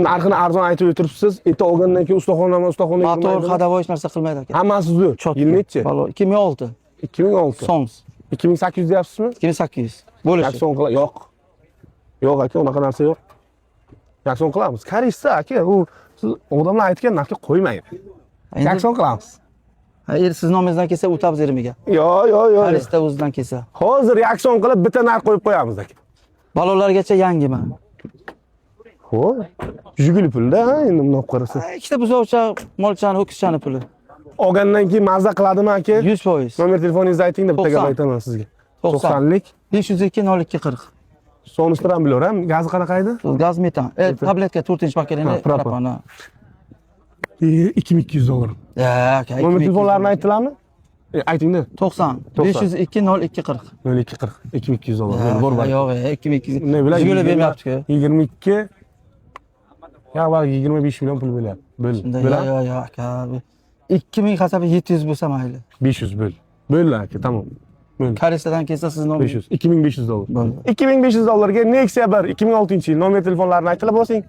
narxini arzon aytib o'tiribsiz. Eti olgandan keyin ustaxonama Motor, hadovoy hech narsa qilmaydi aka. hammasi zo'r. Yil nechi? Valo 2006. 2006. So'ms. 2800 deyapsizmi? 2800. Bo'lishi. Yakson qila yo'q. Yo'q aka, unaqa narsa yo'q. Yakson qilamiz. Karista aka, u siz odamlar aytgan narxga qo'ymaydi. Yakson qilamiz. Agar siz nomingizdan kelsa o'tamiz yerimiga. Yo'q. Karista o'zidan kelsa. Hozir yakson qilib bitta narx qo'yib qo'yamiz aka. Balolargacha yangiman. Xo'p. Jiguli pulda, endi bundoq qarasa. Ikkita buzovcha, molchani, ho'kizchani puli. Olgandan keyin mazza qiladimi aka? 100%. Nomer telefoningizni ayting-da, bitta gap 90. aytaman sizga. 90. 90lik. 502 02 40. Sonusini ham bilaveram. Gazi qanaqa edi? Gaz metan. Tabletka 4-pakelini propana. 2200 dollar. Aka. Nomer telefonlarini aytdilarmi? Ayting-da. 90. 502 02 40. 0240. 2200 dollar. Bor bor. Yo'q, 2200. Ne bilan? Jiguli bermayapti-ku. 22. Ya bak 25 million pul bo'lyapti. Bo'l. Yo'q, aka. 2000 hasabi 700 bo'lsa mayli. 500 bo'l. Bo'l aka, tamom. Bo'l. Karistadan kelsa siz nomer 500. 2500 dollar. Bo'ldi. 2500 dollarga Nexia 1 2006-yil nomer telefonlarini aytib bosing.